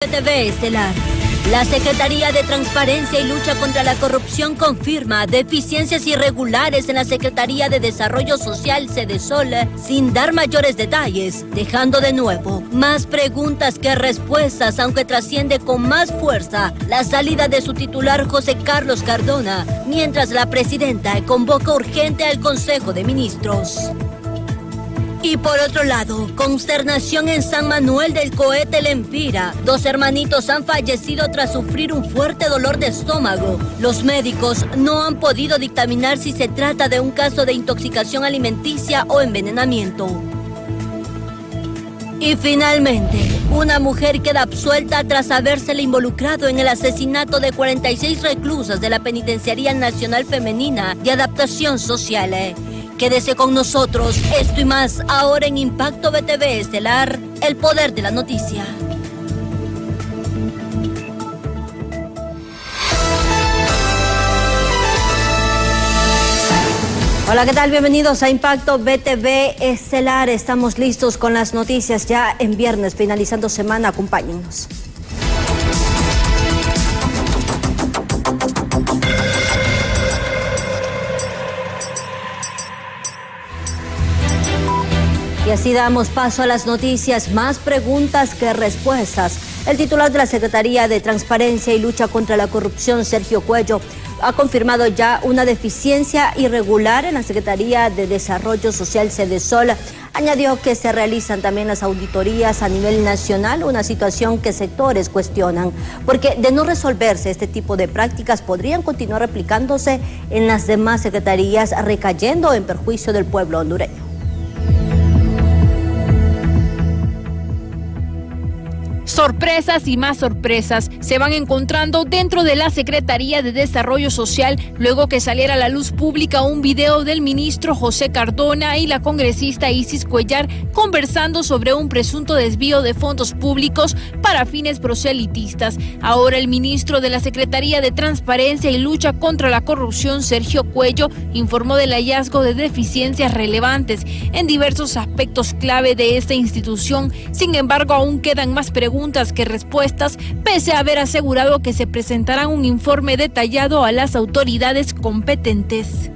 TV Estelar. La Secretaría de Transparencia y Lucha contra la Corrupción confirma deficiencias irregulares en la Secretaría de Desarrollo Social Cedesol sin dar mayores detalles, dejando de nuevo más preguntas que respuestas, aunque trasciende con más fuerza la salida de su titular José Carlos Cardona, mientras la presidenta convoca urgente al Consejo de Ministros. Y por otro lado, consternación en San Manuel del Cohete Lempira. 2 hermanitos han fallecido tras sufrir un fuerte dolor de estómago. Los médicos no han podido dictaminar si se trata de un caso de intoxicación alimenticia o envenenamiento. Y finalmente, una mujer queda absuelta tras habérsele involucrado en el asesinato de 46 reclusas de la Penitenciaría Nacional Femenina de Adaptación Social. Quédese con nosotros, esto y más, ahora en Impacto BTV Estelar, el poder de la noticia. Hola, ¿qué tal? Bienvenidos a Impacto BTV Estelar. Estamos listos con las noticias ya en viernes, finalizando semana. Acompáñennos. Y así damos paso a las noticias, más preguntas que respuestas. El titular de la Secretaría de Transparencia y Lucha contra la Corrupción, Sergio Cuello, ha confirmado ya una deficiencia irregular en la Secretaría de Desarrollo Social Cedesol. Añadió que se realizan también las auditorías a nivel nacional, una situación que sectores cuestionan, porque de no resolverse este tipo de prácticas podrían continuar replicándose en las demás secretarías, recayendo en perjuicio del pueblo hondureño. Sorpresas y más sorpresas se van encontrando dentro de la Secretaría de Desarrollo Social luego que saliera a la luz pública un video del ministro José Cardona y la congresista Isis Cuellar conversando sobre un presunto desvío de fondos públicos para fines proselitistas. Ahora el ministro de la Secretaría de Transparencia y Lucha contra la Corrupción, Sergio Cuello, informó del hallazgo de deficiencias relevantes en diversos aspectos clave de esta institución. Sin embargo, aún quedan más preguntas que respuestas, pese a haber asegurado que se presentará un informe detallado a las autoridades competentes.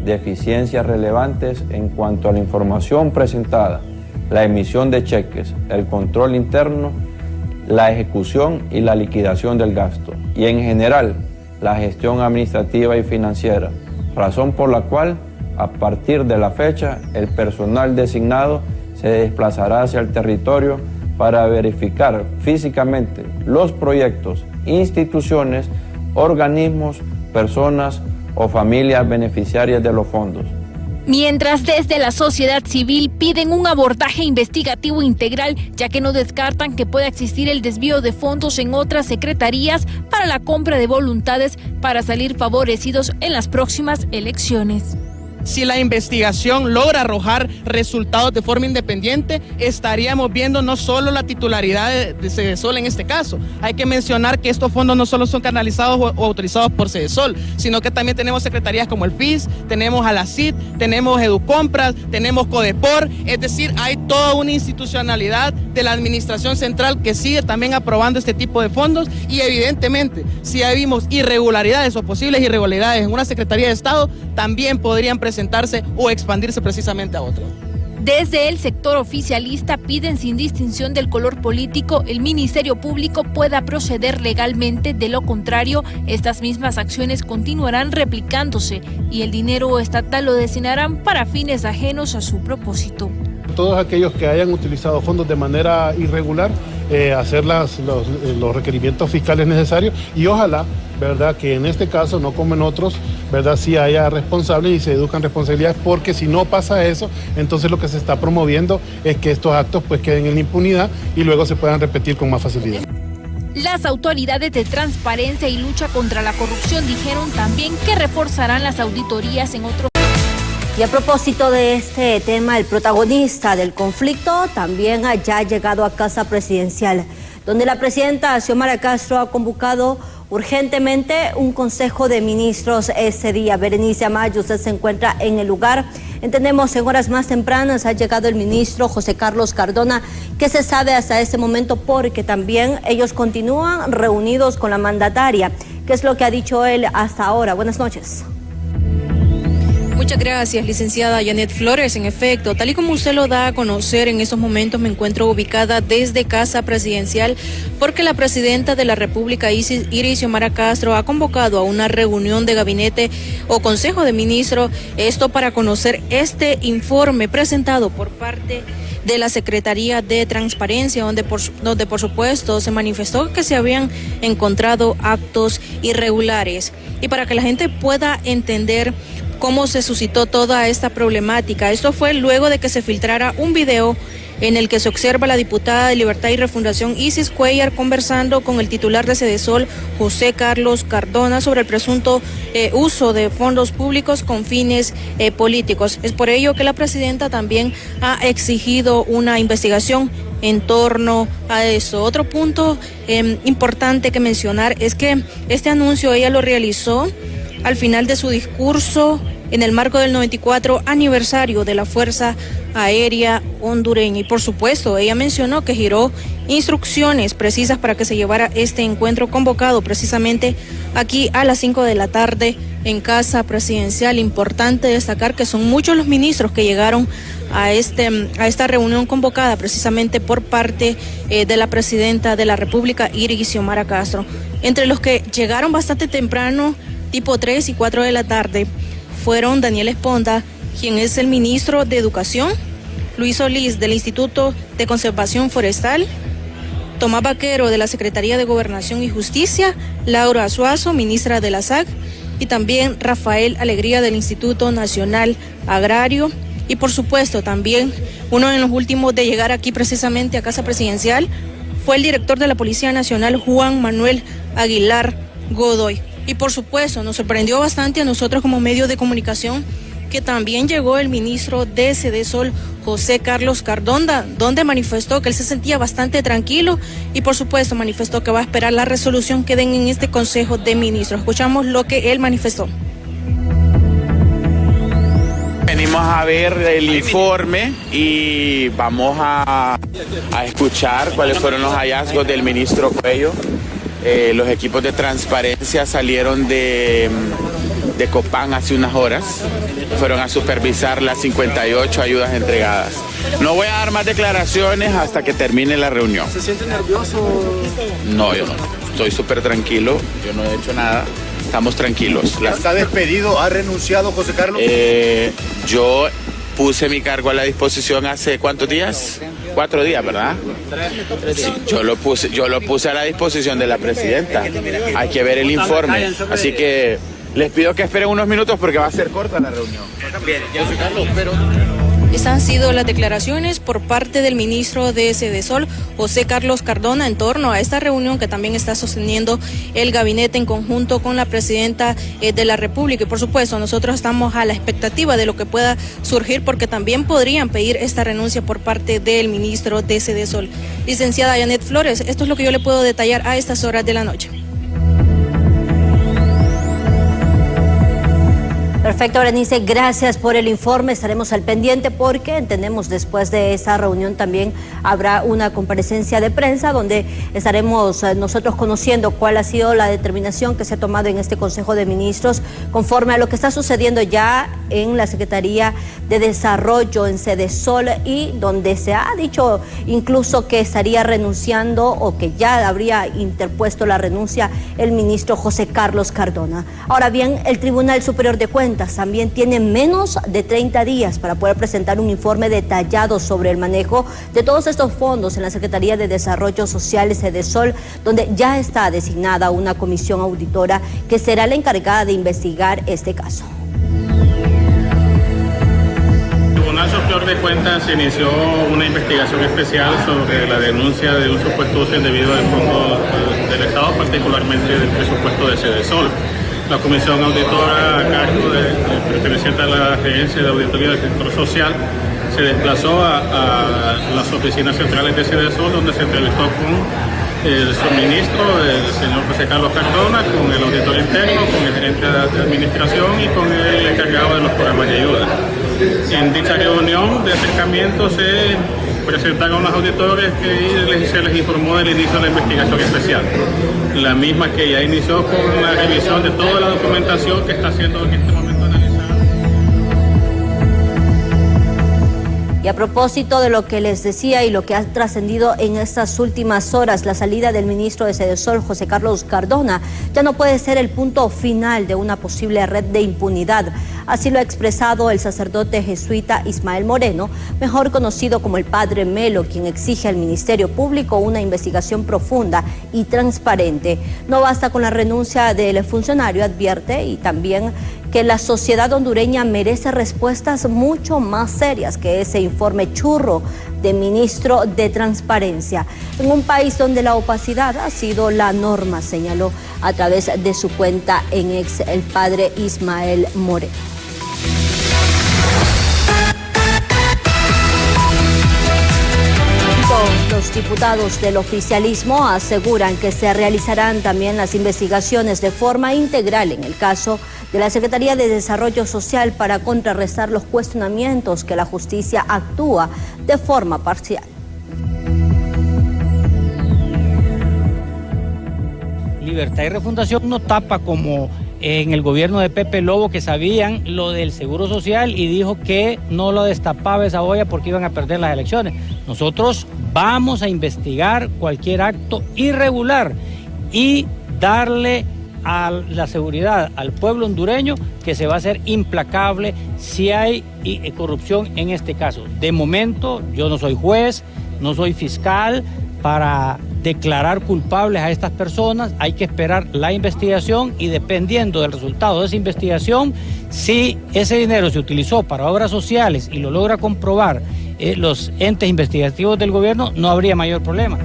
Deficiencias relevantes en cuanto a la información presentada, la emisión de cheques, el control interno, la ejecución y la liquidación del gasto, y en general la gestión administrativa y financiera, razón por la cual a partir de la fecha el personal designado se desplazará hacia el territorio para verificar físicamente los proyectos, instituciones, organismos, personas o familias beneficiarias de los fondos. Mientras desde la sociedad civil piden un abordaje investigativo integral, ya que no descartan que pueda existir el desvío de fondos en otras secretarías para la compra de voluntades para salir favorecidos en las próximas elecciones. Si la investigación logra arrojar resultados de forma independiente, estaríamos viendo no solo la titularidad de Cedesol en este caso. Hay que mencionar que estos fondos no solo son canalizados o autorizados por Cedesol, sino que también tenemos secretarías como el PIS, tenemos a la CID, tenemos Educompras, tenemos Codepor, es decir, hay toda una institucionalidad de la administración central que sigue también aprobando este tipo de fondos y evidentemente, si vimos irregularidades o posibles irregularidades en una Secretaría de Estado, también podrían presentarse o expandirse precisamente a otros. Desde el sector oficialista piden sin distinción del color político el Ministerio Público pueda proceder legalmente, de lo contrario, estas mismas acciones continuarán replicándose y el dinero estatal lo destinarán para fines ajenos a su propósito. Todos aquellos que hayan utilizado fondos de manera irregular, hacer los requerimientos fiscales necesarios y ojalá, ¿verdad?, que en este caso, no como en otros, ¿verdad?, sí haya responsables y se educan responsabilidades, porque si no pasa eso, entonces lo que se está promoviendo es que estos actos pues queden en la impunidad y luego se puedan repetir con más facilidad. Las autoridades de transparencia y lucha contra la corrupción dijeron también que reforzarán las auditorías en otros. Y a propósito de este tema, el protagonista del conflicto también ha ya llegado a Casa Presidencial, donde la presidenta Xiomara Castro ha convocado urgentemente un consejo de ministros ese día. Berenice Amayo, usted se encuentra en el lugar. Entendemos, en horas más tempranas ha llegado el ministro José Carlos Cardona. ¿Qué se sabe hasta este momento? Porque también ellos continúan reunidos con la mandataria. ¿Qué es lo que ha dicho él hasta ahora? Buenas noches. Muchas gracias, licenciada Janet Flores. En efecto, tal y como usted lo da a conocer, en estos momentos me encuentro ubicada desde Casa Presidencial porque la presidenta de la República, Iris Xiomara Castro, ha convocado a una reunión de gabinete o consejo de ministros, esto para conocer este informe presentado por parte de la Secretaría de Transparencia, donde por supuesto se manifestó que se habían encontrado actos irregulares. Y para que la gente pueda entender cómo se suscitó toda esta problemática, esto fue luego de que se filtrara un video en el que se observa a la diputada de Libertad y Refundación Isis Cuellar conversando con el titular de Sedesol, José Carlos Cardona, sobre el presunto uso de fondos públicos con fines políticos. Es por ello que la presidenta también ha exigido una investigación en torno a eso. Otro punto importante que mencionar es que este anuncio ella lo realizó al final de su discurso en el marco del 94 aniversario de la Fuerza Aérea Hondureña. Y por supuesto, ella mencionó que giró instrucciones precisas para que se llevara este encuentro convocado precisamente aquí a las 5 de la tarde en Casa Presidencial. Importante destacar que son muchos los ministros que llegaron a esta reunión convocada precisamente por parte de la presidenta de la República, Iris Xiomara Castro. Entre los que llegaron bastante temprano, tipo 3 y 4 de la tarde, fueron Daniel Esponda, quien es el ministro de Educación, Luis Solís del Instituto de Conservación Forestal, Tomás Vaquero de la Secretaría de Gobernación y Justicia, Laura Suazo, ministra de la SAC, y también Rafael Alegría del Instituto Nacional Agrario. Y por supuesto también uno de los últimos de llegar aquí precisamente a Casa Presidencial fue el director de la Policía Nacional, Juan Manuel Aguilar Godoy. Y por supuesto nos sorprendió bastante a nosotros como medio de comunicación que también llegó el ministro de Sedesol, José Carlos Cardona, donde manifestó que él se sentía bastante tranquilo y por supuesto manifestó que va a esperar la resolución que den en este Consejo de Ministros. Escuchamos lo que él manifestó. Venimos a ver el informe y vamos a escuchar cuáles fueron los hallazgos del ministro Cuello. Los equipos de transparencia salieron de Copán hace unas horas, fueron a supervisar las 58 ayudas entregadas. No voy a dar más declaraciones hasta que termine la reunión. ¿Se siente nervioso? No, yo no. Estoy súper tranquilo, yo no he hecho nada. Estamos tranquilos. ¿Está despedido? ¿Ha renunciado José Carlos? Yo puse mi cargo a la disposición hace ¿cuántos días? 4 días, ¿verdad? Sí, yo lo puse a la disposición de la presidenta. Hay que ver el informe. Así que les pido que esperen unos minutos porque va a ser corta la reunión. José Carlos, pero... Estas han sido las declaraciones por parte del ministro de Sedesol, José Carlos Cardona, en torno a esta reunión que también está sosteniendo el gabinete en conjunto con la presidenta de la República. Y por supuesto, nosotros estamos a la expectativa de lo que pueda surgir porque también podrían pedir esta renuncia por parte del ministro de Sedesol. Licenciada Janet Flores, esto es lo que yo le puedo detallar a estas horas de la noche. Perfecto, Berenice, gracias por el informe. Estaremos al pendiente porque entendemos después de esa reunión también habrá una comparecencia de prensa donde estaremos nosotros conociendo cuál ha sido la determinación que se ha tomado en este Consejo de Ministros conforme a lo que está sucediendo ya en la Secretaría de Desarrollo en Sedesol y donde se ha dicho incluso que estaría renunciando o que ya habría interpuesto la renuncia el ministro José Carlos Cardona. Ahora bien, el Tribunal Superior de Cuentas también tiene menos de 30 días para poder presentar un informe detallado sobre el manejo de todos estos fondos en la Secretaría de Desarrollo Social Sedesol, donde ya está designada una comisión auditora que será la encargada de investigar este caso. El Tribunal Superior de Cuentas inició una investigación especial sobre la denuncia de un supuesto uso indebido de fondos del Estado, particularmente del presupuesto de Sedesol. La comisión auditora a cargo perteneciente a la Agencia de Auditoría del Sector Social se desplazó a las oficinas centrales de Sedesol, donde se entrevistó con el suministro del señor José Carlos Cardona con el auditor interno, con el gerente de administración y con el encargado de los programas de ayuda. En dicha reunión de acercamiento se presentaron los auditores que se les informó del inicio de la investigación especial, la misma que ya inició con la revisión de toda la documentación que está siendo en este momento analizada. Y a propósito de lo que les decía y lo que ha trascendido en estas últimas horas, la salida del ministro de Sedesol, José Carlos Cardona, ya no puede ser el punto final de una posible red de impunidad. Así lo ha expresado el sacerdote jesuita Ismael Moreno, mejor conocido como el Padre Melo, quien exige al Ministerio Público una investigación profunda y transparente. No basta con la renuncia del funcionario, advierte, y también que la sociedad hondureña merece respuestas mucho más serias que ese informe churro de ministro de Transparencia. En un país donde la opacidad ha sido la norma, señaló a través de su cuenta en X el padre Ismael Moreno. Los diputados del oficialismo aseguran que se realizarán también las investigaciones de forma integral en el caso de la Secretaría de Desarrollo Social para contrarrestar los cuestionamientos que la justicia actúa de forma parcial. Libertad y Refundación no tapa como en el gobierno de Pepe Lobo, que sabían lo del Seguro Social y dijo que no lo destapaba esa olla porque iban a perder las elecciones. Nosotros vamos a investigar cualquier acto irregular y darle a la seguridad al pueblo hondureño que se va a hacer implacable si hay corrupción en este caso. De momento yo no soy juez, no soy fiscal para declarar culpables a estas personas. Hay que esperar la investigación y dependiendo del resultado de esa investigación, si ese dinero se utilizó para obras sociales y lo logra comprobar los entes investigativos del gobierno, no habría mayor problema.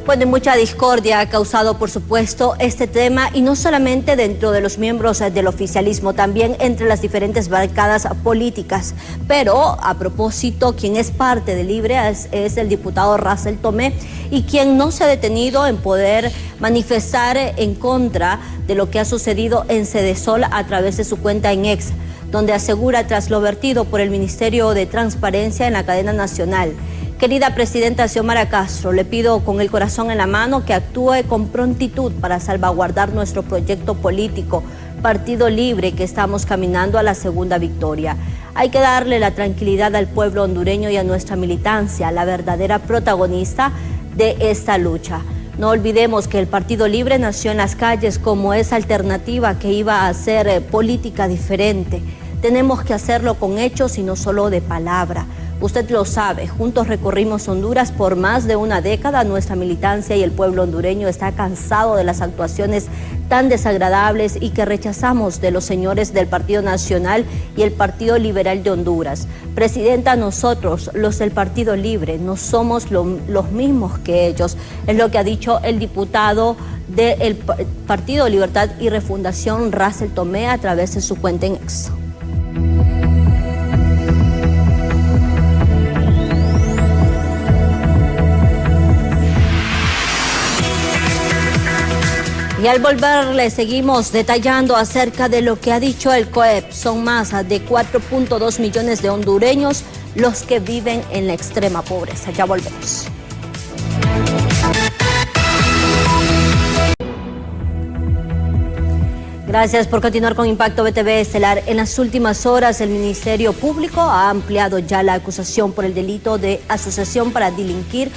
Bueno, mucha discordia ha causado, por supuesto, este tema, y no solamente dentro de los miembros del oficialismo, también entre las diferentes bancadas políticas. Pero, a propósito, quien es parte de Libre es el diputado Russell Tomé, y quien no se ha detenido en poder manifestar en contra de lo que ha sucedido en Sedesol a través de su cuenta en X, donde asegura tras lo vertido por el Ministerio de Transparencia en la cadena nacional. Querida presidenta Xiomara Castro, le pido con el corazón en la mano que actúe con prontitud para salvaguardar nuestro proyecto político, Partido Libre, que estamos caminando a la segunda victoria. Hay que darle la tranquilidad al pueblo hondureño y a nuestra militancia, la verdadera protagonista de esta lucha. No olvidemos que el Partido Libre nació en las calles como esa alternativa que iba a hacer política diferente. Tenemos que hacerlo con hechos y no solo de palabra. Usted lo sabe, juntos recorrimos Honduras por más de una década. Nuestra militancia y el pueblo hondureño está cansado de las actuaciones tan desagradables y que rechazamos de los señores del Partido Nacional y el Partido Liberal de Honduras. Presidenta, nosotros, los del Partido Libre, no somos los mismos que ellos. Es lo que ha dicho el diputado del Partido Libertad y Refundación, Russell Tomé, a través de su cuenta en X. Y al volver le seguimos detallando acerca de lo que ha dicho el COEP. Son más de 4.2 millones de hondureños los que viven en la extrema pobreza. Ya volvemos. Gracias por continuar con Impacto BTV Estelar. En las últimas horas, el Ministerio Público ha ampliado ya la acusación por el delito de asociación para delinquir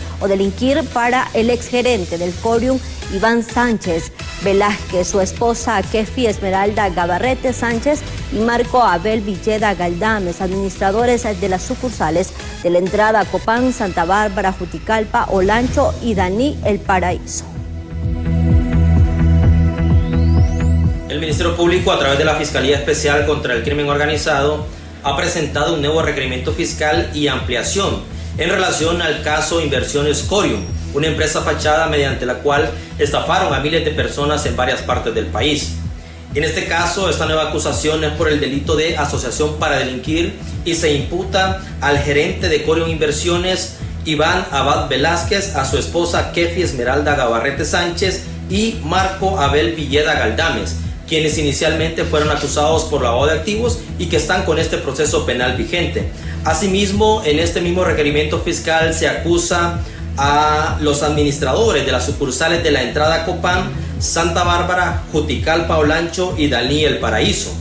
para el exgerente del Corium, Iván Sánchez Velázquez, su esposa Kefi Esmeralda Gabarrete Sánchez y Marco Abel Villeda Galdames, administradores de las sucursales de la entrada Copán, Santa Bárbara, Juticalpa, Olancho y Daní El Paraíso. El Ministerio Público, a través de la Fiscalía Especial contra el Crimen Organizado, ha presentado un nuevo requerimiento fiscal y ampliación en relación al caso Inversiones Corium, una empresa fachada mediante la cual estafaron a miles de personas en varias partes del país. En este caso, esta nueva acusación es por el delito de asociación para delinquir y se imputa al gerente de Corion Inversiones, Iván Abad Velázquez, a su esposa Kefi Esmeralda Gabarrete Sánchez y Marco Abel Villeda Galdames, quienes inicialmente fueron acusados por lavado de activos y que están con este proceso penal vigente. Asimismo, en este mismo requerimiento fiscal se acusa a los administradores de las sucursales de la entrada Copán, Santa Bárbara, Juticalpa, Olancho y Dalí El Paraíso.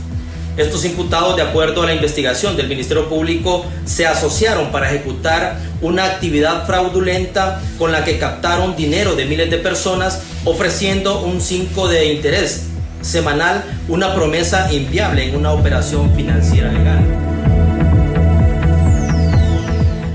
Estos imputados, de acuerdo a la investigación del Ministerio Público, se asociaron para ejecutar una actividad fraudulenta con la que captaron dinero de miles de personas, ofreciendo un 5 de interés semanal, una promesa inviable en una operación financiera legal.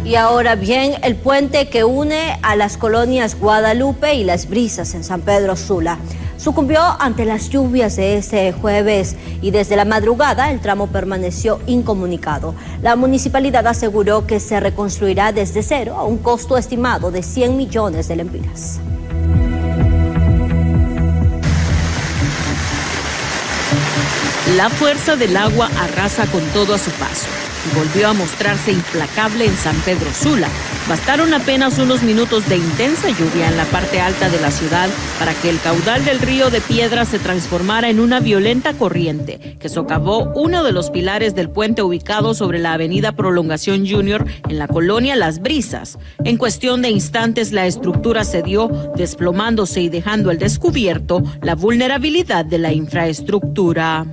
Y ahora bien, el puente que une a las colonias Guadalupe y Las Brisas en San Pedro Sula sucumbió ante las lluvias de este jueves y desde la madrugada el tramo permaneció incomunicado. La municipalidad aseguró que se reconstruirá desde cero a un costo estimado de 100 millones de lempiras. La fuerza del agua arrasa con todo a su paso y volvió a mostrarse implacable en San Pedro Sula. Bastaron apenas unos minutos de intensa lluvia en la parte alta de la ciudad para que el caudal del río de Piedra se transformara en una violenta corriente que socavó uno de los pilares del puente ubicado sobre la avenida Prolongación Junior en la colonia Las Brisas. En cuestión de instantes la estructura cedió, desplomándose y dejando al descubierto la vulnerabilidad de la infraestructura.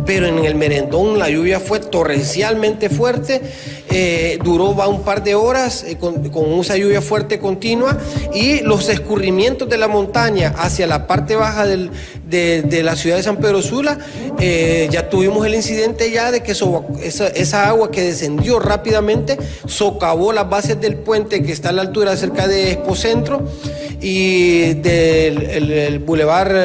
Pero en el Merendón la lluvia fue torrencialmente fuerte, duró un par de horas con esa lluvia fuerte continua, y los escurrimientos de la montaña hacia la parte baja de la ciudad de San Pedro Sula, ya tuvimos el incidente ya de que esa agua que descendió rápidamente socavó las bases del puente que está a la altura cerca de Expocentro y del Boulevard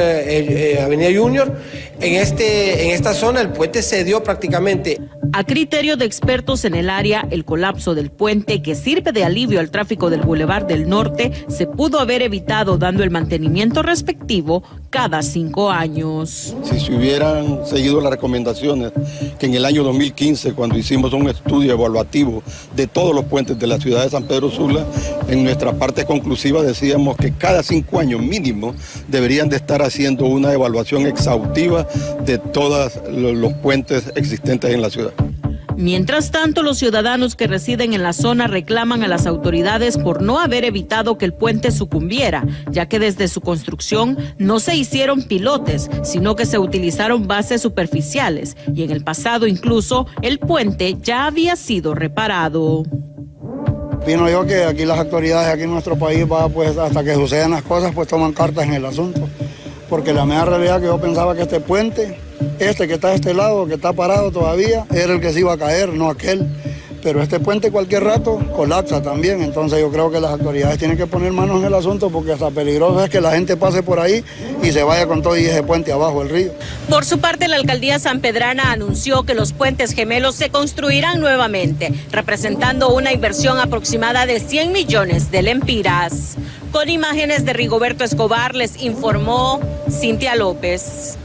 Avenida Junior. En esta zona el puente cedió prácticamente. A criterio de expertos en el área, el colapso del puente, que sirve de alivio al tráfico del Boulevard del Norte, se pudo haber evitado dando el mantenimiento respectivo cada 5 años. Si se hubieran seguido las recomendaciones que en el año 2015, cuando hicimos un estudio evaluativo de todos los puentes de la ciudad de San Pedro Sula, en nuestra parte conclusiva decíamos que cada 5 años mínimo deberían de estar haciendo una evaluación exhaustiva de todos los puentes existentes en la ciudad. Mientras tanto, los ciudadanos que residen en la zona reclaman a las autoridades por no haber evitado que el puente sucumbiera, ya que desde su construcción no se hicieron pilotes, sino que se utilizaron bases superficiales, y en el pasado incluso el puente ya había sido reparado. Opino yo que aquí las autoridades aquí en nuestro país, pues hasta que sucedan las cosas, pues toman cartas en el asunto, porque la mera realidad que yo pensaba que este puente, que está a este lado, que está parado todavía, era el que se iba a caer, no aquel. Pero este puente cualquier rato colapsa también, entonces yo creo que las autoridades tienen que poner manos en el asunto, porque hasta peligroso es que la gente pase por ahí y se vaya con todo y ese puente abajo del río. Por su parte, la alcaldía sanpedrana anunció que los puentes gemelos se construirán nuevamente, representando una inversión aproximada de 100 millones de lempiras. Con imágenes de Rigoberto Escobar, les informó Cintia López.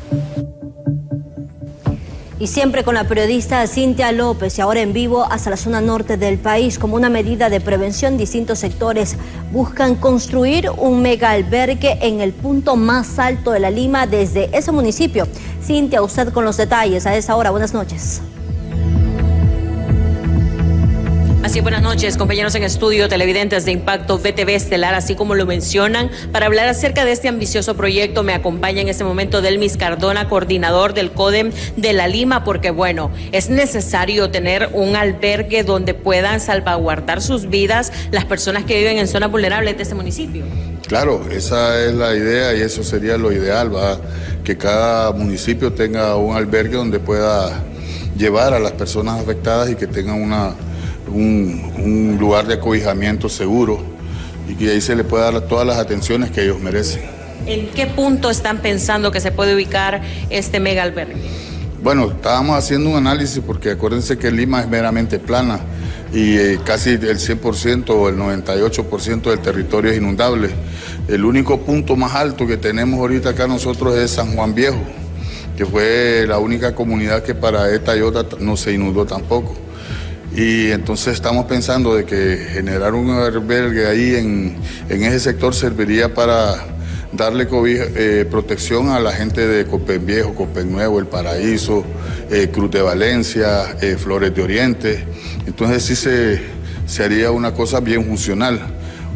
Y siempre con la periodista Cintia López, y ahora en vivo hasta la zona norte del país. Como una medida de prevención, distintos sectores buscan construir un mega albergue en el punto más alto de La Lima, desde ese municipio. Cintia, usted con los detalles a esa hora. Buenas noches. Así, buenas noches, compañeros en estudio, televidentes de Impacto VTV Estelar, así como lo mencionan. Para hablar acerca de este ambicioso proyecto me acompaña en este momento Delmis Cardona, coordinador del CODEM de La Lima, porque bueno, es necesario tener un albergue donde puedan salvaguardar sus vidas las personas que viven en zonas vulnerables de este municipio. Claro, esa es la idea y eso sería lo ideal, ¿va? Que cada municipio tenga un albergue donde pueda llevar a las personas afectadas y que tengan un lugar de acobijamiento seguro y que ahí se le pueda dar todas las atenciones que ellos merecen. ¿En qué punto están pensando que se puede ubicar este mega albergue? Bueno, estábamos haciendo un análisis porque acuérdense que Lima es meramente plana y casi el 100% o el 98% del territorio es inundable. El único punto más alto que tenemos ahorita acá nosotros es San Juan Viejo, que fue la única comunidad que para esta y otra no se inundó tampoco. Y entonces estamos pensando de que generar un albergue ahí en ese sector serviría para darle protección a la gente de Copén Viejo, Copén Nuevo, El Paraíso, Cruz de Valencia, Flores de Oriente. Entonces sí se haría una cosa bien funcional.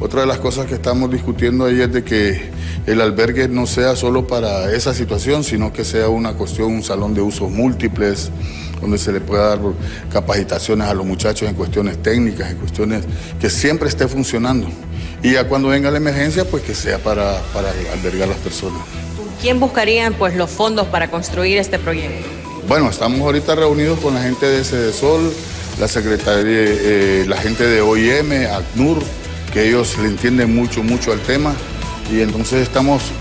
Otra de las cosas que estamos discutiendo ahí es de que el albergue no sea solo para esa situación, sino que sea una cuestión, un salón de usos múltiples, donde se le pueda dar capacitaciones a los muchachos en cuestiones técnicas, en cuestiones que siempre esté funcionando. Y ya cuando venga la emergencia, pues que sea para albergar a las personas. ¿Quién buscarían pues los fondos para construir este proyecto? Bueno, estamos ahorita reunidos con la gente de Sedesol, la secretaria, la gente de OIM, ACNUR, que ellos le entienden mucho al tema, y entonces estamos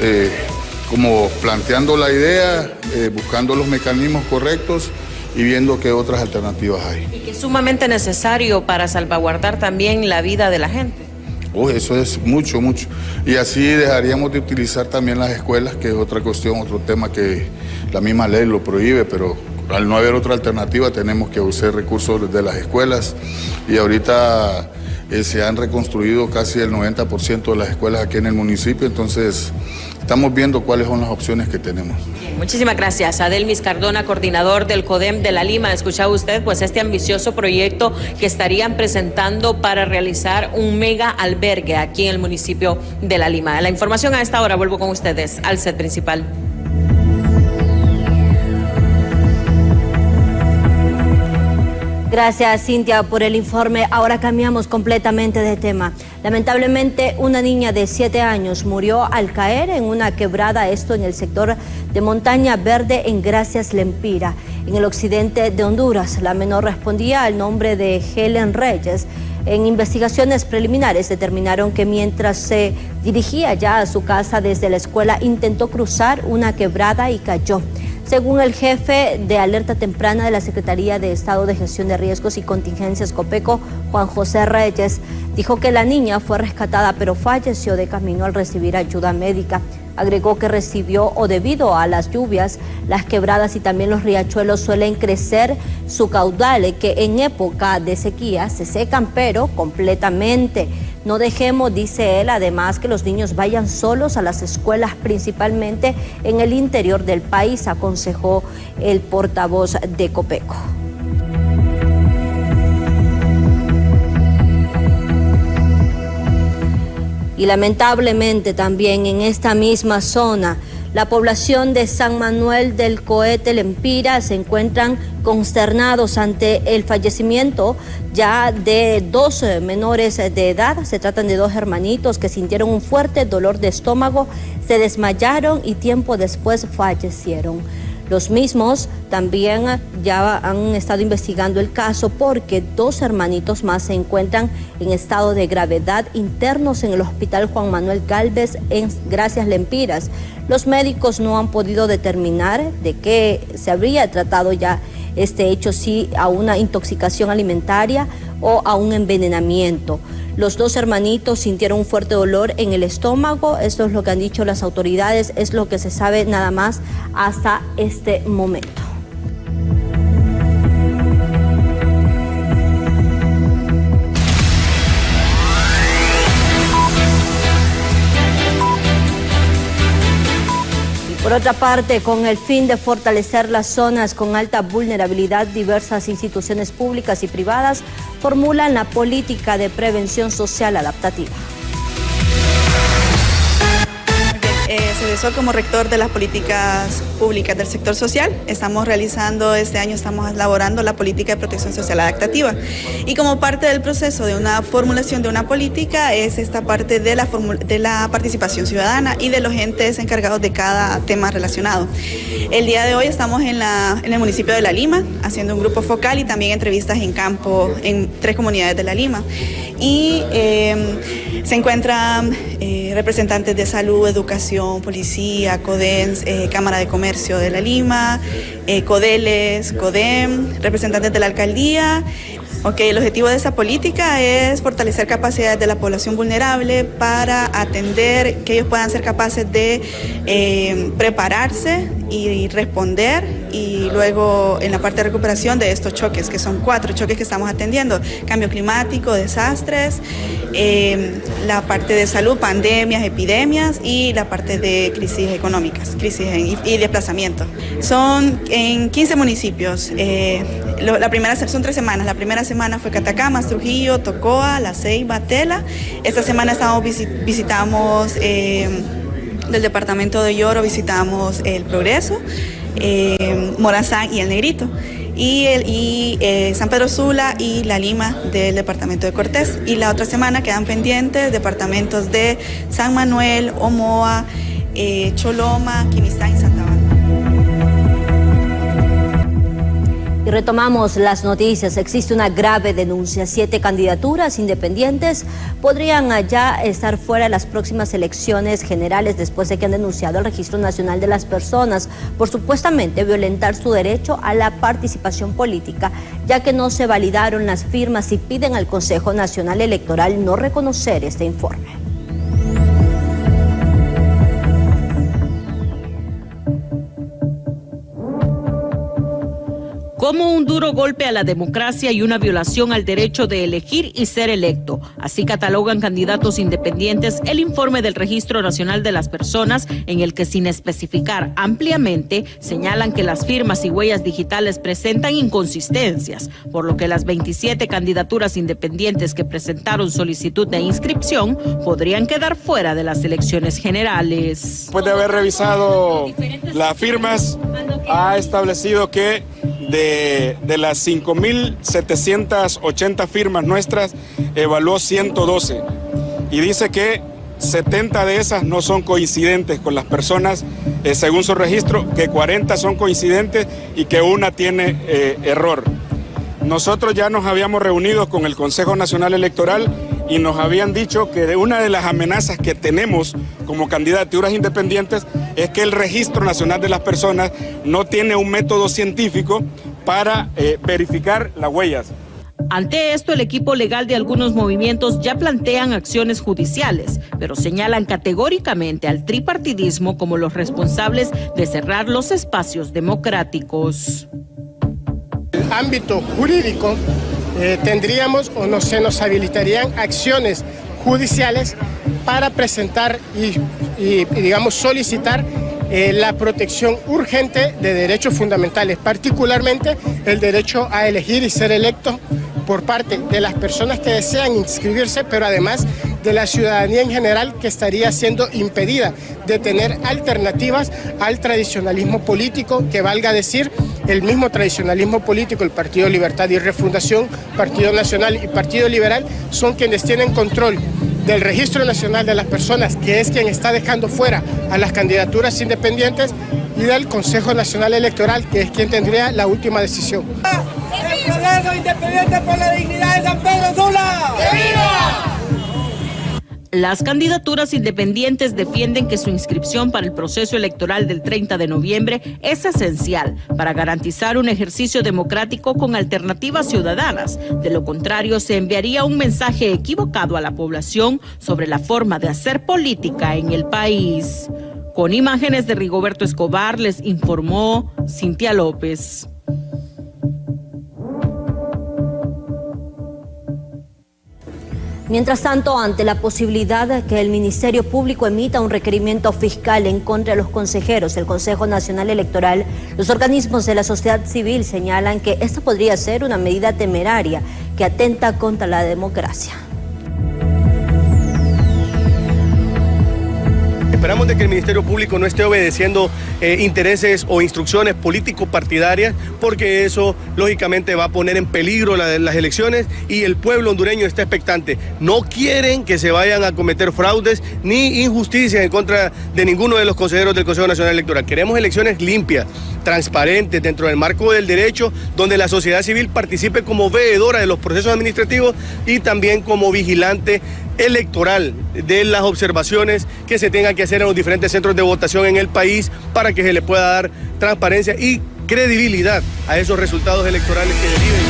como planteando la idea, buscando los mecanismos correctos y viendo qué otras alternativas hay. Y que es sumamente necesario para salvaguardar también la vida de la gente. Eso es mucho. Y así dejaríamos de utilizar también las escuelas, que es otra cuestión, otro tema que la misma ley lo prohíbe, pero al no haber otra alternativa tenemos que usar recursos de las escuelas. Y ahorita se han reconstruido casi el 90% de las escuelas aquí en el municipio, entonces estamos viendo cuáles son las opciones que tenemos. Bien, muchísimas gracias. Adelmis Cardona, coordinador del CODEM de La Lima. Escuchaba usted pues este ambicioso proyecto que estarían presentando para realizar un mega albergue aquí en el municipio de La Lima. La información a esta hora, vuelvo con ustedes al set principal. Gracias, Cintia, por el informe. Ahora cambiamos completamente de tema. Lamentablemente, una niña de 7 años murió al caer en una quebrada, esto en el sector de Montaña Verde, en Gracias Lempira, en el occidente de Honduras. La menor respondía al nombre de Helen Reyes. En investigaciones preliminares determinaron que mientras se dirigía ya a su casa desde la escuela, intentó cruzar una quebrada y cayó. Según el jefe de alerta temprana de la Secretaría de Estado de Gestión de Riesgos y Contingencias Copeco, Juan José Reyes, dijo que la niña fue rescatada pero falleció de camino al recibir ayuda médica. Agregó que recibió o debido a las lluvias, las quebradas y también los riachuelos suelen crecer su caudal, que en época de sequía se secan pero completamente. No dejemos, dice él, además que los niños vayan solos a las escuelas, principalmente en el interior del país, aconsejó el portavoz de Copeco. Y lamentablemente también en esta misma zona, la población de San Manuel del Cohete, Lempira, se encuentran consternados ante el fallecimiento ya de 2 menores de edad. Se tratan de 2 hermanitos que sintieron un fuerte dolor de estómago, se desmayaron y tiempo después fallecieron. Los mismos también ya han estado investigando el caso porque 2 hermanitos más se encuentran en estado de gravedad internos en el Hospital Juan Manuel Gálvez en Gracias Lempiras. Los médicos no han podido determinar de qué se habría tratado ya este hecho, si a una intoxicación alimentaria o a un envenenamiento. Los 2 hermanitos sintieron un fuerte dolor en el estómago, esto es lo que han dicho las autoridades, es lo que se sabe nada más hasta este momento. Por otra parte, con el fin de fortalecer las zonas con alta vulnerabilidad, diversas instituciones públicas y privadas formulan la política de prevención social adaptativa. Sedesol, como rector de las políticas públicas del sector social, estamos elaborando la política de protección social adaptativa. Y como parte del proceso de una formulación de una política es esta parte de la participación ciudadana y de los entes encargados de cada tema relacionado. El día de hoy estamos en el municipio de La Lima, haciendo un grupo focal y también entrevistas en campo en 3 comunidades de La Lima. Y se encuentran representantes de salud, educación, policía, CODENS, Cámara de Comercio de La Lima, CODELES, CODEM, representantes de la alcaldía El objetivo de esta política es fortalecer capacidades de la población vulnerable para atender, que ellos puedan ser capaces de prepararse y responder, y luego en la parte de recuperación de estos choques, que son 4 choques que estamos atendiendo: cambio climático, desastres, la parte de salud, pandemias, epidemias, y la parte de crisis económicas, crisis y desplazamiento. Son en 15 municipios. La primera son 3 semanas. La primera semana fue Catacamas, Trujillo, Tocoa, La Ceiba, Tela. Esta semana visitamos del departamento de Lloro, visitamos El Progreso, Morazán y El Negrito. Y San Pedro Sula y La Lima del departamento de Cortés. Y la otra semana quedan pendientes departamentos de San Manuel, Omoa, Choloma, Quimistán y Santa Bárbara. Y retomamos las noticias. Existe una grave denuncia. 7 candidaturas independientes podrían ya estar fuera de las próximas elecciones generales después de que han denunciado al Registro Nacional de las Personas por supuestamente violentar su derecho a la participación política, ya que no se validaron las firmas, y piden al Consejo Nacional Electoral no reconocer este informe. Como un duro golpe a la democracia y una violación al derecho de elegir y ser electo. Así catalogan candidatos independientes el informe del Registro Nacional de las Personas, en el que, sin especificar ampliamente, señalan que las firmas y huellas digitales presentan inconsistencias, por lo que las 27 candidaturas independientes que presentaron solicitud de inscripción podrían quedar fuera de las elecciones generales. Después de haber revisado las firmas, ha establecido que de las 5.780 firmas nuestras, evaluó 112 y dice que 70 de esas no son coincidentes con las personas, según su registro, que 40 son coincidentes y que una tiene error. Nosotros ya nos habíamos reunido con el Consejo Nacional Electoral y nos habían dicho que una de las amenazas que tenemos como candidaturas independientes es que el Registro Nacional de las Personas no tiene un método científico para verificar las huellas. Ante esto, el equipo legal de algunos movimientos ya plantean acciones judiciales, pero señalan categóricamente al tripartidismo como los responsables de cerrar los espacios democráticos. En el ámbito jurídico tendríamos o se nos habilitarían acciones judiciales para presentar y digamos solicitar la protección urgente de derechos fundamentales, particularmente el derecho a elegir y ser electo por parte de las personas que desean inscribirse, pero además de la ciudadanía en general, que estaría siendo impedida de tener alternativas al tradicionalismo político, que valga decir, el mismo tradicionalismo político, el Partido Libertad y Refundación, Partido Nacional y Partido Liberal, son quienes tienen control del Registro Nacional de las Personas, que es quien está dejando fuera a las candidaturas independientes, y del Consejo Nacional Electoral, que es quien tendría la última decisión. ¡El Colegio Independiente por la Dignidad de San Pedro Sula! ¡Que viva! Las candidaturas independientes defienden que su inscripción para el proceso electoral del 30 de noviembre es esencial para garantizar un ejercicio democrático con alternativas ciudadanas. De lo contrario, se enviaría un mensaje equivocado a la población sobre la forma de hacer política en el país. Con imágenes de Rigoberto Escobar, les informó Cintia López. Mientras tanto, ante la posibilidad de que el Ministerio Público emita un requerimiento fiscal en contra de los consejeros del Consejo Nacional Electoral, los organismos de la sociedad civil señalan que esta podría ser una medida temeraria que atenta contra la democracia. Esperamos de que el Ministerio Público no esté obedeciendo intereses o instrucciones político-partidarias, porque eso lógicamente va a poner en peligro las elecciones, y el pueblo hondureño está expectante. No quieren que se vayan a cometer fraudes ni injusticias en contra de ninguno de los consejeros del Consejo Nacional Electoral. Queremos elecciones limpias, transparentes, dentro del marco del derecho, donde la sociedad civil participe como veedora de los procesos administrativos y también como vigilante electoral de las observaciones que se tengan que hacer en los diferentes centros de votación en el país, para que se le pueda dar transparencia y credibilidad a esos resultados electorales que deriven.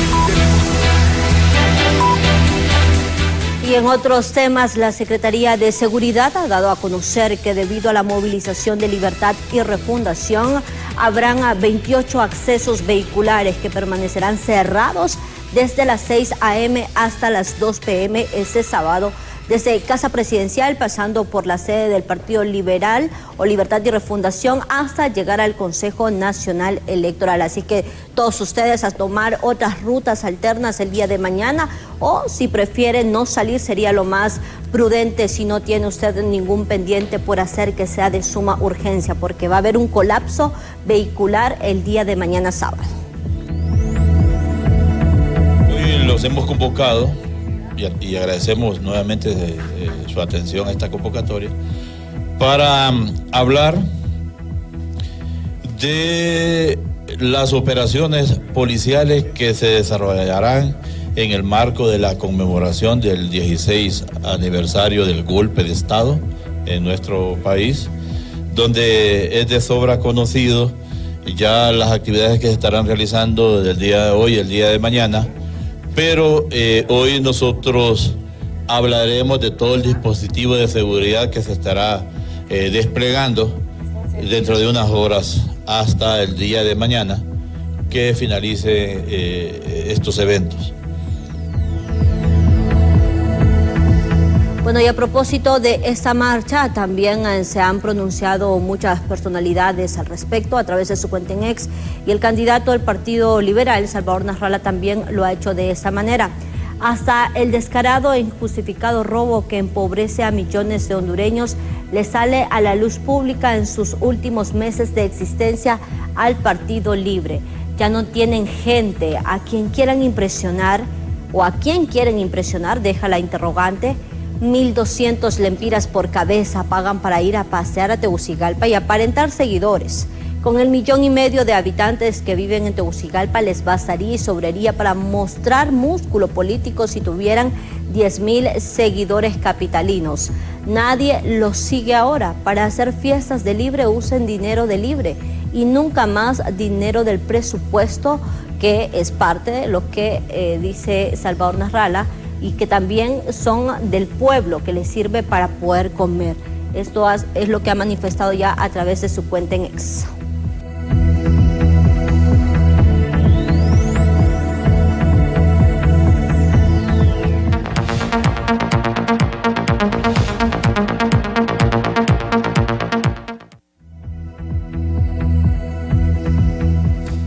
Y en otros temas, la Secretaría de Seguridad ha dado a conocer que debido a la movilización de Libertad y Refundación, habrán 28 accesos vehiculares que permanecerán cerrados desde las 6 a.m. hasta las 2 p.m. este sábado, desde Casa Presidencial, pasando por la sede del Partido Liberal o Libertad y Refundación, hasta llegar al Consejo Nacional Electoral. Así que todos ustedes a tomar otras rutas alternas el día de mañana, o si prefieren no salir, sería lo más prudente si no tiene usted ningún pendiente por hacer, que sea de suma urgencia, porque va a haber un colapso vehicular el día de mañana sábado. Hoy los hemos convocado y agradecemos nuevamente su atención a esta convocatoria para hablar de las operaciones policiales que se desarrollarán en el marco de la conmemoración del 16 aniversario del golpe de Estado en nuestro país, donde es de sobra conocido ya las actividades que se estarán realizando desde el día de hoy y el día de mañana. Pero hoy nosotros hablaremos de todo el dispositivo de seguridad que se estará desplegando dentro de unas horas hasta el día de mañana que finalice estos eventos. Bueno, y a propósito de esta marcha, también se han pronunciado muchas personalidades al respecto a través de su cuenta en X, y el candidato del Partido Liberal, Salvador Nasralla, también lo ha hecho de esta manera. Hasta el descarado e injustificado robo que empobrece a millones de hondureños le sale a la luz pública en sus últimos meses de existencia al Partido Libre. Ya no tienen gente a quien quieran impresionar, o a quien quieren impresionar, deja la interrogante. 1.200 lempiras por cabeza pagan para ir a pasear a Tegucigalpa y aparentar seguidores. Con el 1,5 millones de habitantes que viven en Tegucigalpa, les bastaría y sobraría para mostrar músculo político si tuvieran 10,000 seguidores capitalinos. Nadie los sigue ahora. Para hacer fiestas de Libre usen dinero de Libre y nunca más dinero del presupuesto, que es parte de lo que dice Salvador Nasralla, y que también son del pueblo, que les sirve para poder comer. Esto es lo que ha manifestado ya a través de su cuenta en X.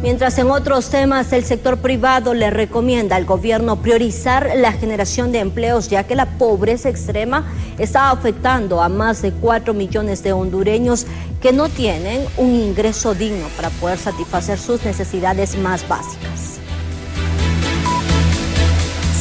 Mientras en otros temas el sector privado le recomienda al gobierno priorizar la generación de empleos, ya que la pobreza extrema está afectando a más de 4 millones de hondureños que no tienen un ingreso digno para poder satisfacer sus necesidades más básicas.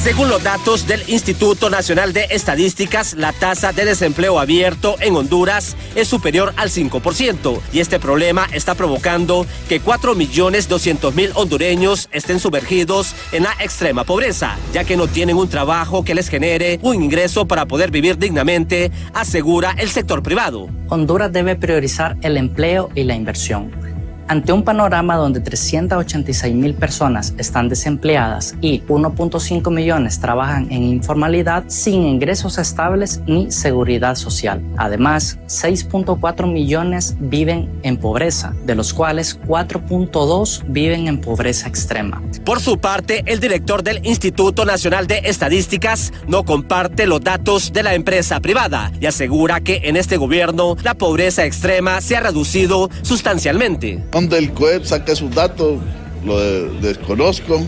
Según los datos del Instituto Nacional de Estadísticas, la tasa de desempleo abierto en Honduras es superior al 5%, y este problema está provocando que 4.200.000 hondureños estén sumergidos en la extrema pobreza, ya que no tienen un trabajo que les genere un ingreso para poder vivir dignamente, asegura el sector privado. Honduras debe priorizar el empleo y la inversión. Ante un panorama donde 386.000 personas están desempleadas y 1.5 millones trabajan en informalidad sin ingresos estables ni seguridad social. Además, 6.4 millones viven en pobreza, de los cuales 4.2 viven en pobreza extrema. Por su parte, el director del Instituto Nacional de Estadísticas no comparte los datos de la empresa privada y asegura que en este gobierno la pobreza extrema se ha reducido sustancialmente. Donde el COEP saque sus datos, lo desconozco.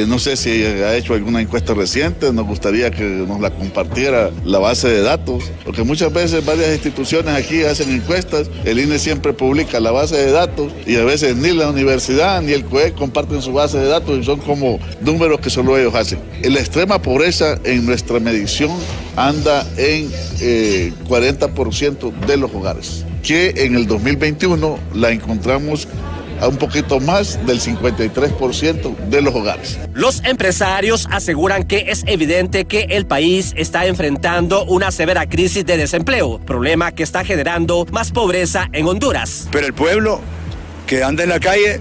No sé si ha hecho alguna encuesta reciente, nos gustaría que nos la compartiera la base de datos, porque muchas veces varias instituciones aquí hacen encuestas, el INE siempre publica la base de datos y a veces ni la universidad ni el COEP comparten su base de datos y son como números que solo ellos hacen. La extrema pobreza en nuestra medición anda en 40% de los hogares, que en el 2021 la encontramos a un poquito más del 53% de los hogares. Los empresarios aseguran que es evidente que el país está enfrentando una severa crisis de desempleo, problema que está generando más pobreza en Honduras. Pero el pueblo que anda en la calle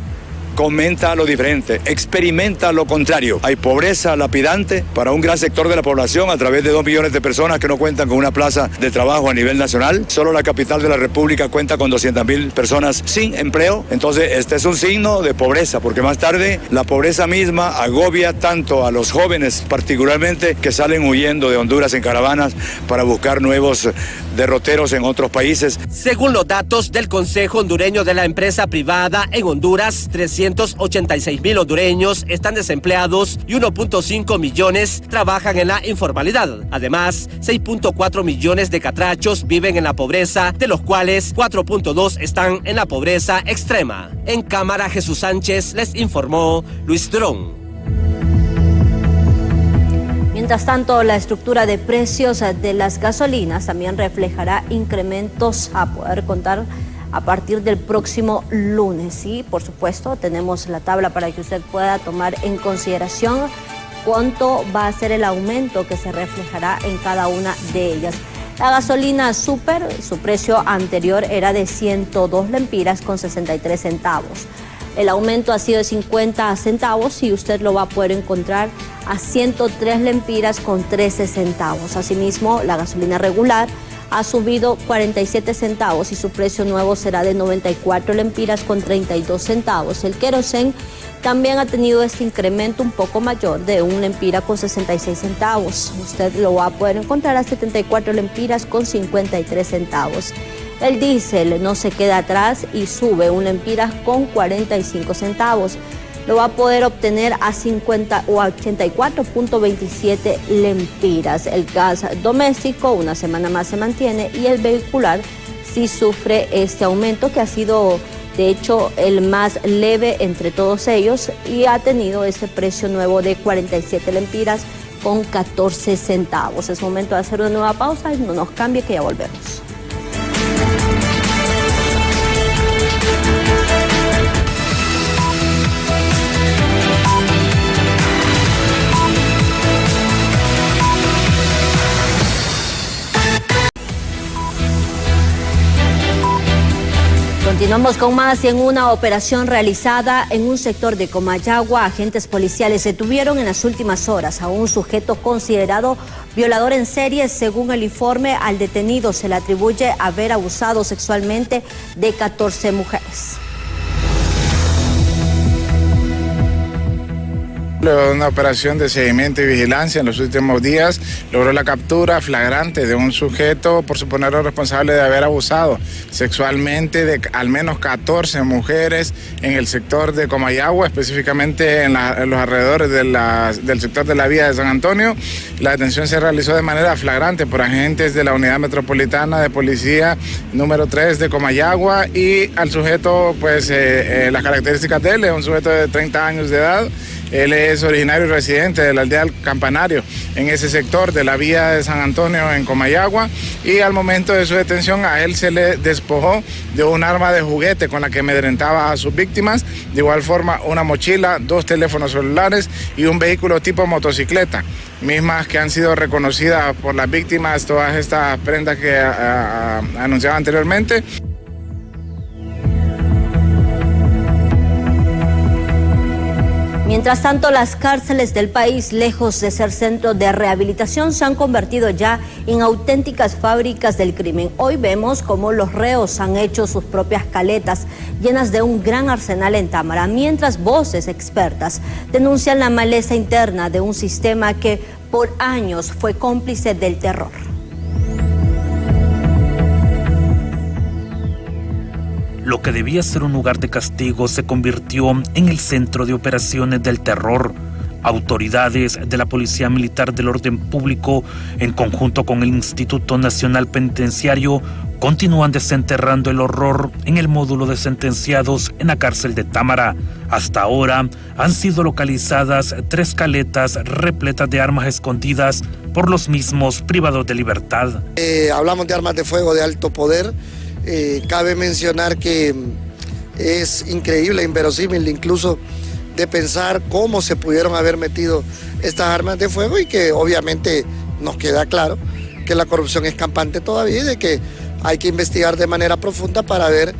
comenta lo diferente, experimenta lo contrario. Hay pobreza lapidante para un gran sector de la población a través de 2 millones de personas que no cuentan con una plaza de trabajo a nivel nacional. Solo la capital de la República cuenta con 200.000 personas sin empleo. Entonces este es un signo de pobreza, porque más tarde la pobreza misma agobia tanto a los jóvenes particularmente que salen huyendo de Honduras en caravanas para buscar nuevos derroteros en otros países. Según los datos del Consejo Hondureño de la Empresa Privada, en Honduras 386.000 hondureños están desempleados y 1.5 millones trabajan en la informalidad. Además, 6.4 millones de catrachos viven en la pobreza, de los cuales 4.2 están en la pobreza extrema. En cámara, Jesús Sánchez les informó Luis Durón. Mientras tanto, la estructura de precios de las gasolinas también reflejará incrementos a poder contar a partir del próximo lunes. Y, por supuesto, tenemos la tabla para que usted pueda tomar en consideración cuánto va a ser el aumento que se reflejará en cada una de ellas. La gasolina Super, su precio anterior era de 102 lempiras con 63 centavos. El aumento ha sido de 50 centavos y usted lo va a poder encontrar a 103 lempiras con 13 centavos. Asimismo, la gasolina regular ha subido 47 centavos y su precio nuevo será de 94 lempiras con 32 centavos. El querosén también ha tenido este incremento un poco mayor de 1 lempira con 66 centavos. Usted lo va a poder encontrar a 74 lempiras con 53 centavos. El diésel no se queda atrás y sube 1 lempira con 45 centavos. Lo va a poder obtener a 50 o a 84.27 lempiras. El gas doméstico una semana más se mantiene y el vehicular sí sufre este aumento que ha sido de hecho el más leve entre todos ellos y ha tenido ese precio nuevo de 47 lempiras con 14 centavos. Es momento de hacer una nueva pausa y no nos cambie que ya volvemos. Continuamos con más y en una operación realizada en un sector de Comayagua, agentes policiales detuvieron en las últimas horas a un sujeto considerado violador en serie. Según el informe, al detenido se le atribuye haber abusado sexualmente de 14 mujeres. Luego de una operación de seguimiento y vigilancia en los últimos días, logró la captura flagrante de un sujeto por suponerlo responsable de haber abusado sexualmente de al menos 14 mujeres en el sector de Comayagua, específicamente en los alrededores del sector de la vía de San Antonio. La detención se realizó de manera flagrante por agentes de la Unidad Metropolitana de Policía número 3 de Comayagua y al sujeto, pues las características de él, es un sujeto de 30 años de edad. Él es originario y residente de la aldea del Campanario, en ese sector de la vía de San Antonio en Comayagua, y al momento de su detención a él se le despojó de un arma de juguete con la que amedrentaba a sus víctimas, de igual forma una mochila, 2 teléfonos celulares y un vehículo tipo motocicleta, mismas que han sido reconocidas por las víctimas, todas estas prendas que anunciaba anteriormente. Mientras tanto, las cárceles del país, lejos de ser centros de rehabilitación, se han convertido ya en auténticas fábricas del crimen. Hoy vemos cómo los reos han hecho sus propias caletas llenas de un gran arsenal en Támara, mientras voces expertas denuncian la maleza interna de un sistema que por años fue cómplice del terror. Lo que debía ser un lugar de castigo se convirtió en el centro de operaciones del terror. Autoridades de la Policía Militar del Orden Público, en conjunto con el Instituto Nacional Penitenciario, continúan desenterrando el horror en el módulo de sentenciados en la cárcel de Támara. Hasta ahora han sido localizadas 3 caletas repletas de armas escondidas por los mismos privados de libertad. Hablamos de armas de fuego de alto poder. Cabe mencionar que es increíble, inverosímil incluso de pensar cómo se pudieron haber metido estas armas de fuego y que obviamente nos queda claro que la corrupción es campante todavía y de que hay que investigar de manera profunda para ver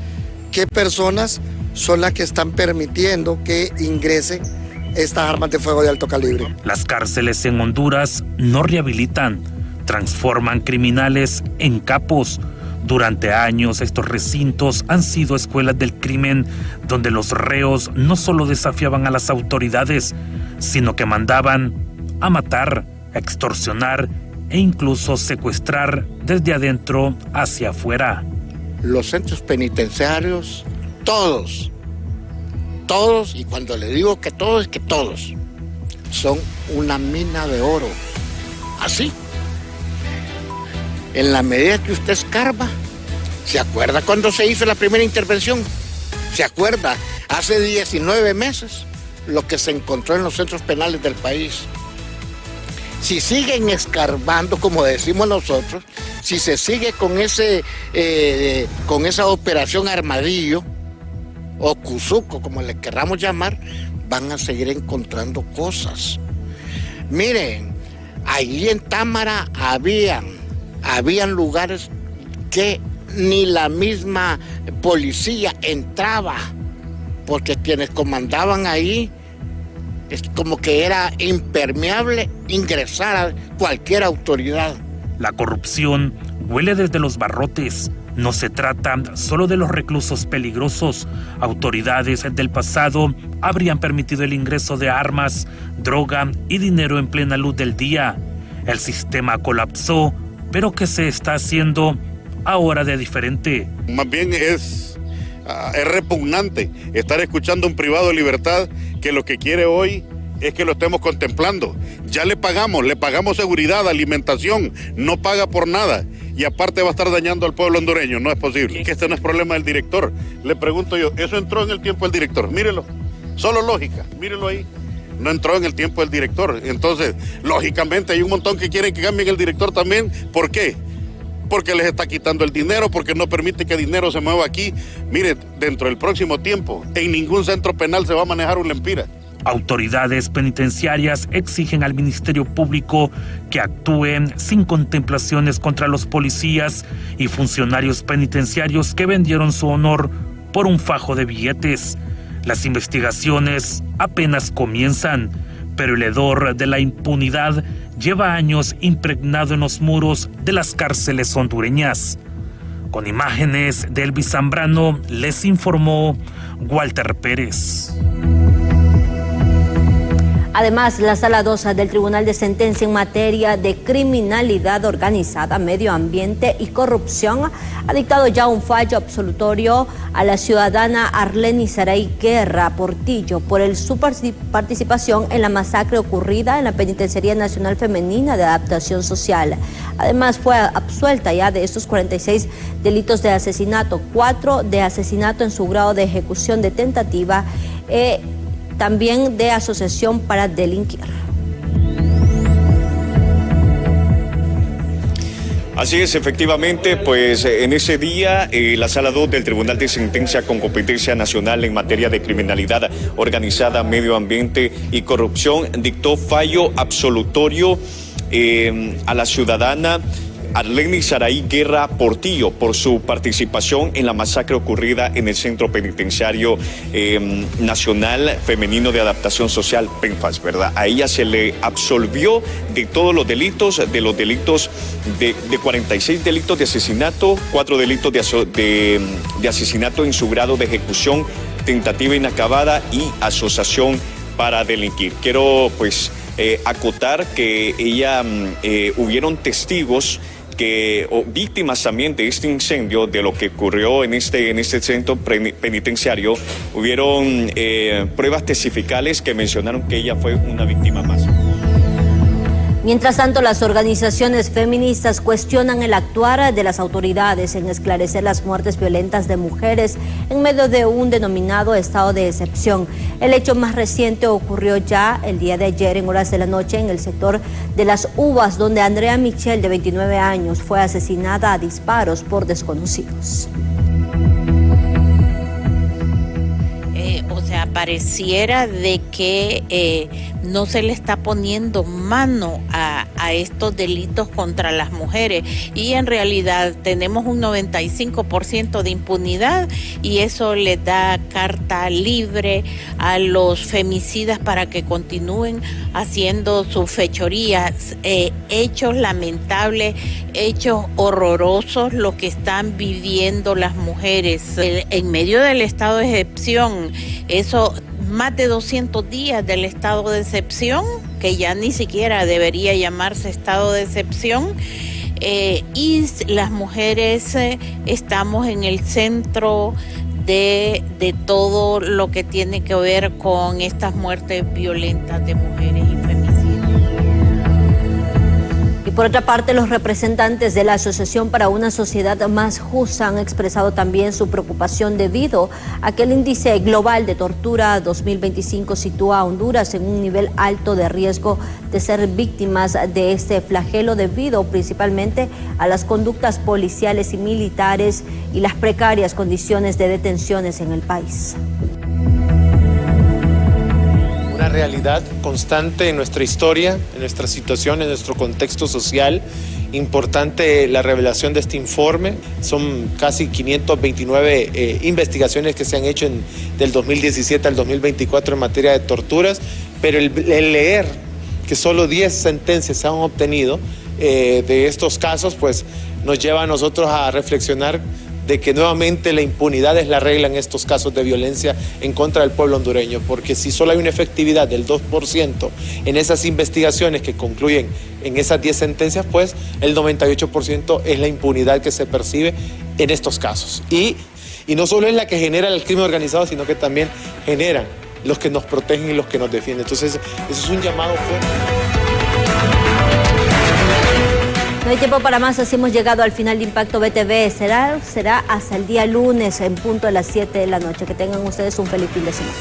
qué personas son las que están permitiendo que ingresen estas armas de fuego de alto calibre. Las cárceles en Honduras no rehabilitan, transforman criminales en capos. Durante años estos recintos han sido escuelas del crimen donde los reos no solo desafiaban a las autoridades, sino que mandaban a matar, a extorsionar e incluso secuestrar desde adentro hacia afuera. Los centros penitenciarios, todos, y cuando le digo que todos, es que todos, son una mina de oro. Así. En la medida que usted escarba, ¿se acuerda cuando se hizo la primera intervención? ¿Se acuerda? Hace 19 meses lo que se encontró en los centros penales del país. Si siguen escarbando, como decimos nosotros, si se sigue con esa operación Armadillo, o Cuzuco, como le querramos llamar, van a seguir encontrando cosas. Miren, allí en Támara habían lugares que ni la misma policía entraba, porque quienes comandaban ahí es como que era impermeable ingresar a cualquier autoridad. La corrupción huele desde los barrotes. No se trata solo de los reclusos peligrosos. Autoridades del pasado habrían permitido el ingreso de armas, droga y dinero en plena luz del día. El sistema colapsó, pero ¿qué se está haciendo ahora de diferente? Más bien es repugnante estar escuchando a un privado de libertad que lo que quiere hoy es que lo estemos contemplando. Ya le pagamos seguridad, alimentación, no paga por nada. Y aparte va a estar dañando al pueblo hondureño, no es posible. Que este no es problema del director. Le pregunto yo, ¿eso entró en el tiempo del director? Mírelo, solo lógica, mírelo ahí. No entró en el tiempo del director. Entonces, lógicamente hay un montón que quieren que cambien el director también. ¿Por qué? Porque les está quitando el dinero, porque no permite que dinero se mueva aquí. Mire, dentro del próximo tiempo, en ningún centro penal se va a manejar un lempira. Autoridades penitenciarias exigen al Ministerio Público que actúen sin contemplaciones contra los policías y funcionarios penitenciarios que vendieron su honor por un fajo de billetes. Las investigaciones apenas comienzan, pero el hedor de la impunidad lleva años impregnado en los muros de las cárceles hondureñas. Con imágenes de Elvis Zambrano, les informó Walter Pérez. Además, la Sala 2 del Tribunal de Sentencia en materia de criminalidad organizada, medio ambiente y corrupción ha dictado ya un fallo absolutorio a la ciudadana Arleni Saray Guerra Portillo por su participación en la masacre ocurrida en la Penitenciaría Nacional Femenina de Adaptación Social. Además, fue absuelta ya de estos 46 delitos de asesinato, 4 de asesinato en su grado de ejecución de tentativa, también de asociación para delinquir. Así es, efectivamente, pues en ese día la Sala 2 del Tribunal de Sentencia con competencia nacional en materia de criminalidad organizada, medio ambiente y corrupción dictó fallo absolutorio a la ciudadana Arleni Saray Guerra Portillo por su participación en la masacre ocurrida en el Centro Penitenciario Nacional Femenino de Adaptación Social, PENFAS, ¿verdad? A ella se le absolvió de todos los delitos, de 46 delitos de asesinato, 4 delitos de asesinato en su grado de ejecución, tentativa inacabada y asociación para delinquir. Quiero pues acotar que ella hubieron testigos víctimas también de este incendio, de lo que ocurrió en este centro penitenciario. Hubieron pruebas testificales que mencionaron que ella fue una víctima más. Mientras tanto, las organizaciones feministas cuestionan el actuar de las autoridades en esclarecer las muertes violentas de mujeres en medio de un denominado estado de excepción. El hecho más reciente ocurrió ya el día de ayer en horas de la noche en el sector de Las Uvas, donde Andrea Michel, de 29 años, fue asesinada a disparos por desconocidos. Pareciera de que no se le está poniendo mano a a estos delitos contra las mujeres. Y en realidad tenemos un 95% de impunidad y eso les da carta libre a los femicidas para que continúen haciendo sus fechorías. Hechos lamentables, hechos horrorosos lo que están viviendo las mujeres. En medio del estado de excepción, eso, más de 200 días del estado de excepción, que ya ni siquiera debería llamarse estado de excepción, y las mujeres estamos en el centro de todo lo que tiene que ver con estas muertes violentas de mujeres y femicidios. Y por otra parte, los representantes de la Asociación para una Sociedad Más Justa han expresado también su preocupación debido a que el índice global de tortura 2025 sitúa a Honduras en un nivel alto de riesgo de ser víctimas de este flagelo debido principalmente a las conductas policiales y militares y las precarias condiciones de detenciones en el país. Una realidad constante en nuestra historia, en nuestra situación, en nuestro contexto social. Importante la revelación de este informe. Son casi 529 investigaciones que se han hecho del 2017 al 2024 en materia de torturas, pero el leer que solo 10 sentencias se han obtenido de estos casos, pues nos lleva a nosotros a reflexionar de que nuevamente la impunidad es la regla en estos casos de violencia en contra del pueblo hondureño, porque si solo hay una efectividad del 2% en esas investigaciones que concluyen en esas 10 sentencias, pues el 98% es la impunidad que se percibe en estos casos. Y no solo es la que genera el crimen organizado, sino que también generan los que nos protegen y los que nos defienden. Entonces, eso es un llamado fuerte. No hay tiempo para más, así hemos llegado al final de Impacto BTV. Será hasta el día lunes en punto de las 7 de la noche. Que tengan ustedes un feliz fin de semana.